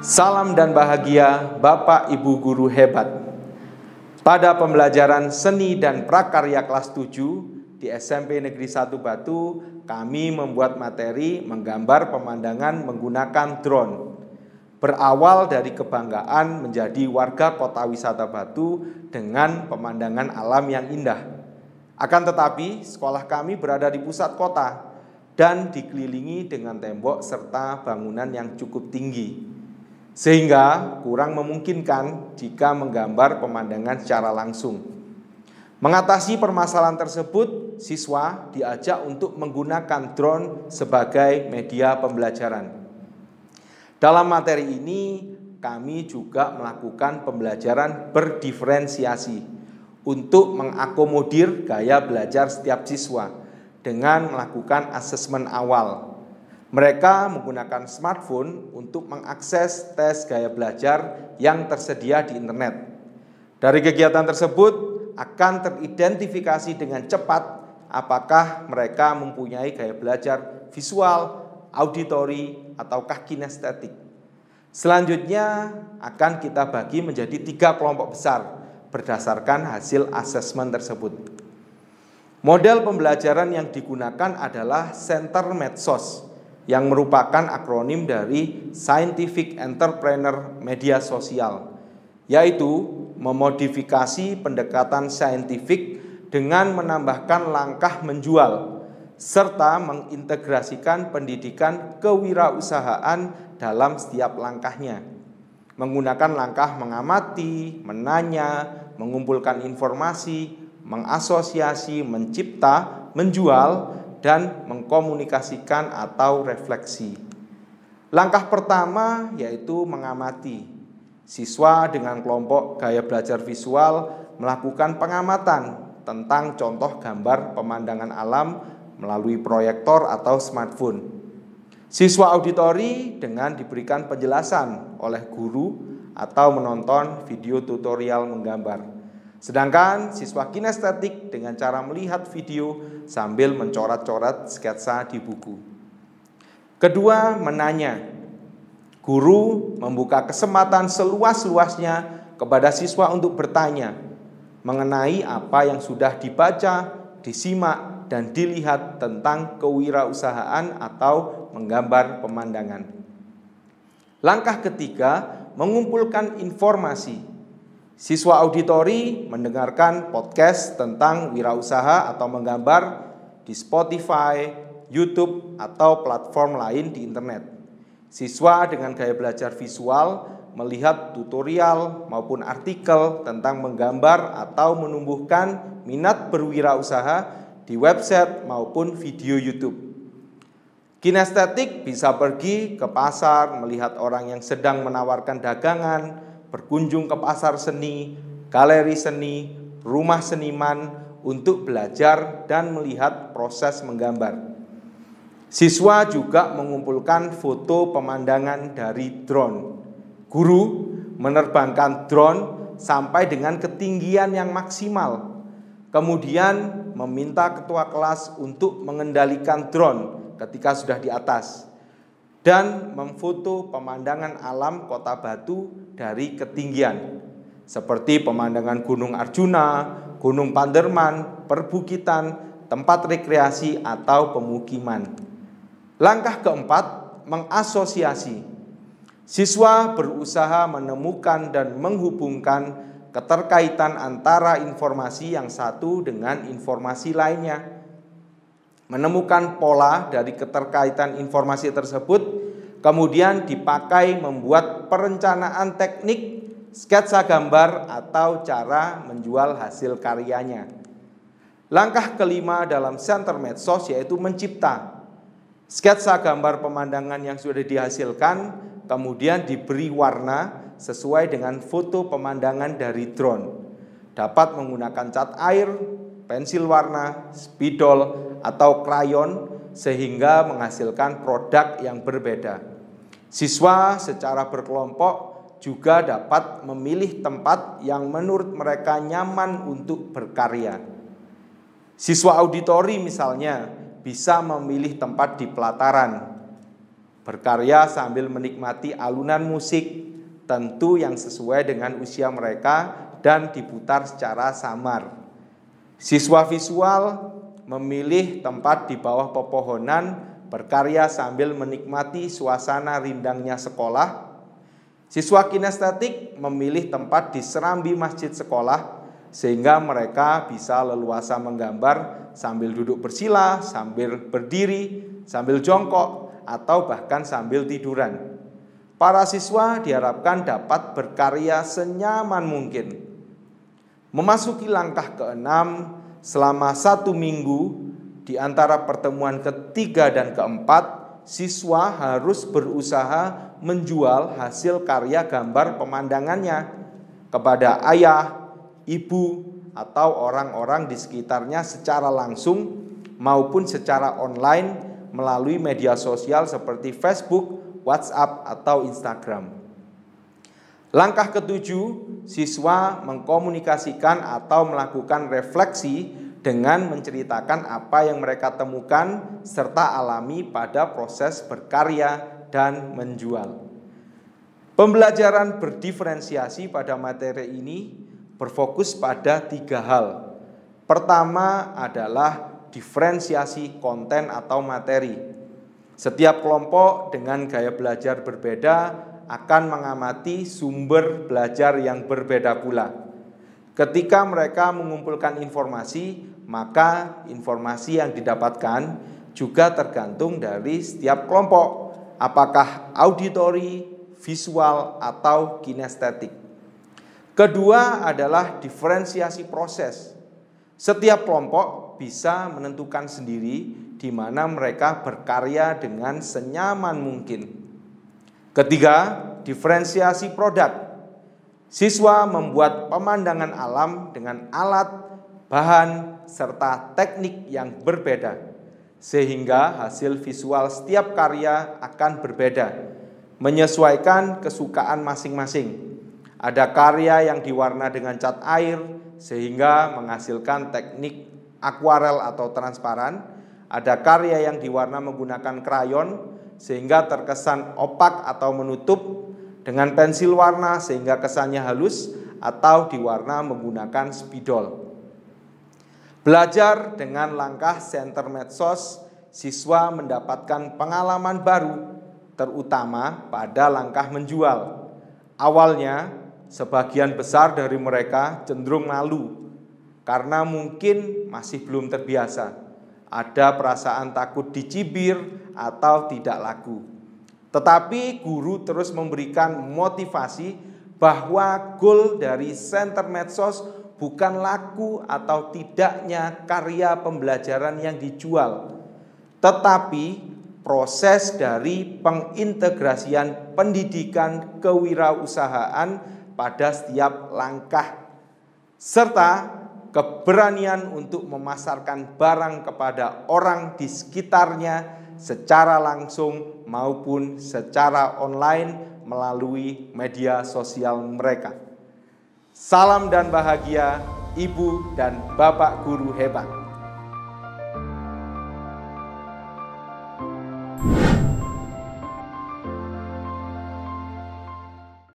Salam dan bahagia Bapak Ibu guru hebat. Pada pembelajaran seni dan prakarya kelas 7 di SMP Negeri 1 Batu, kami membuat materi menggambar pemandangan menggunakan drone. Berawal dari kebanggaan menjadi warga kota wisata Batu dengan pemandangan alam yang indah. Akan tetapi, sekolah kami berada di pusat kota dan dikelilingi dengan tembok serta bangunan yang cukup tinggi, sehingga kurang memungkinkan jika menggambar pemandangan secara langsung. Mengatasi permasalahan tersebut, siswa diajak untuk menggunakan drone sebagai media pembelajaran. Dalam materi ini, kami juga melakukan pembelajaran berdiferensiasi untuk mengakomodir gaya belajar setiap siswa dengan melakukan asesmen awal. Mereka menggunakan smartphone untuk mengakses tes gaya belajar yang tersedia di internet. Dari kegiatan tersebut akan teridentifikasi dengan cepat apakah mereka mempunyai gaya belajar visual, auditori, ataukah kinestetik. Selanjutnya akan kita bagi menjadi 3 kelompok besar berdasarkan hasil asesmen tersebut. Model pembelajaran yang digunakan adalah Center Medsos, yang merupakan akronim dari Scientific Entrepreneur Media Sosial, yaitu memodifikasi pendekatan saintifik dengan menambahkan langkah menjual, serta mengintegrasikan pendidikan kewirausahaan dalam setiap langkahnya, menggunakan langkah mengamati, menanya, mengumpulkan informasi, mengasosiasi, mencipta, menjual, dan mengkomunikasikan atau refleksi. Langkah pertama yaitu mengamati. Siswa dengan kelompok gaya belajar visual melakukan pengamatan tentang contoh gambar pemandangan alam melalui proyektor atau smartphone. Siswa auditori dengan diberikan penjelasan oleh guru atau menonton video tutorial menggambar. Sedangkan siswa kinestetik dengan cara melihat video sambil mencoret-coret sketsa di buku. Kedua, menanya. Guru membuka kesempatan seluas-luasnya kepada siswa untuk bertanya mengenai apa yang sudah dibaca, disimak, dan dilihat tentang kewirausahaan atau menggambar pemandangan. Langkah ketiga, mengumpulkan informasi. Siswa auditori mendengarkan podcast tentang wirausaha atau menggambar di Spotify, YouTube, atau platform lain di internet. Siswa dengan gaya belajar visual melihat tutorial maupun artikel tentang menggambar atau menumbuhkan minat berwirausaha di website maupun video YouTube. Kinestetik bisa pergi ke pasar, melihat orang yang sedang menawarkan dagangan, berkunjung ke pasar seni, galeri seni, rumah seniman untuk belajar dan melihat proses menggambar. Siswa juga mengumpulkan foto pemandangan dari drone. Guru menerbangkan drone sampai dengan ketinggian yang maksimal. Kemudian meminta ketua kelas untuk mengendalikan drone ketika sudah di atas dan memfoto pemandangan alam Kota Batu dari ketinggian, seperti pemandangan Gunung Arjuna, Gunung Panderman, perbukitan, tempat rekreasi, atau pemukiman. Langkah keempat, mengasosiasi. Siswa berusaha menemukan dan menghubungkan keterkaitan antara informasi yang satu dengan informasi lainnya. Menemukan pola dari keterkaitan informasi tersebut, kemudian dipakai membuat perencanaan teknik, sketsa gambar, atau cara menjual hasil karyanya. Langkah kelima dalam Center Medsos yaitu mencipta. Sketsa gambar pemandangan yang sudah dihasilkan, kemudian diberi warna sesuai dengan foto pemandangan dari drone. Dapat menggunakan cat air, pensil warna, spidol, atau krayon sehingga menghasilkan produk yang berbeda. Siswa secara berkelompok juga dapat memilih tempat yang menurut mereka nyaman untuk berkarya. Siswa auditori misalnya bisa memilih tempat di pelataran. berkarya sambil menikmati alunan musik, tentu yang sesuai dengan usia mereka dan diputar secara samar. Siswa visual memilih tempat di bawah pepohonan, berkarya sambil menikmati suasana rindangnya sekolah. Siswa kinestetik memilih tempat di serambi masjid sekolah, sehingga mereka bisa leluasa menggambar sambil duduk bersila, sambil berdiri, sambil jongkok, atau bahkan sambil tiduran. Para siswa diharapkan dapat berkarya senyaman mungkin. Memasuki langkah keenam, selama 1 minggu di antara pertemuan ketiga dan keempat, siswa harus berusaha menjual hasil karya gambar pemandangannya kepada ayah, ibu, atau orang-orang di sekitarnya secara langsung maupun secara online melalui media sosial seperti Facebook, WhatsApp, atau Instagram. Langkah ketujuh, siswa mengkomunikasikan atau melakukan refleksi dengan menceritakan apa yang mereka temukan serta alami pada proses berkarya dan menjual. Pembelajaran berdiferensiasi pada materi ini berfokus pada 3 hal. Pertama adalah diferensiasi konten atau materi. Setiap kelompok dengan gaya belajar berbeda akan mengamati sumber belajar yang berbeda pula. Ketika mereka mengumpulkan informasi, maka informasi yang didapatkan juga tergantung dari setiap kelompok, apakah auditory, visual, atau kinestetik. Kedua adalah diferensiasi proses. Setiap kelompok bisa menentukan sendiri di mana mereka berkarya dengan senyaman mungkin. Ketiga, diferensiasi produk. Siswa membuat pemandangan alam dengan alat, bahan, serta teknik yang berbeda, sehingga hasil visual setiap karya akan berbeda, menyesuaikan kesukaan masing-masing. Ada karya yang diwarna dengan cat air, sehingga menghasilkan teknik akuarel atau transparan. Ada karya yang diwarna menggunakan krayon, sehingga terkesan opak atau menutup, dengan pensil warna sehingga kesannya halus, atau diwarna menggunakan spidol. Belajar dengan langkah center medsos, siswa mendapatkan pengalaman baru, terutama pada langkah menjual. Awalnya, sebagian besar dari mereka cenderung malu, karena mungkin masih belum terbiasa. Ada perasaan takut dicibir atau tidak laku. Tetapi guru terus memberikan motivasi bahwa goal dari center medsos bukan laku atau tidaknya karya pembelajaran yang dijual, tetapi proses dari pengintegrasian pendidikan kewirausahaan pada setiap langkah, serta keberanian untuk memasarkan barang kepada orang di sekitarnya secara langsung maupun secara online melalui media sosial mereka. Salam dan bahagia, Ibu dan Bapak guru hebat.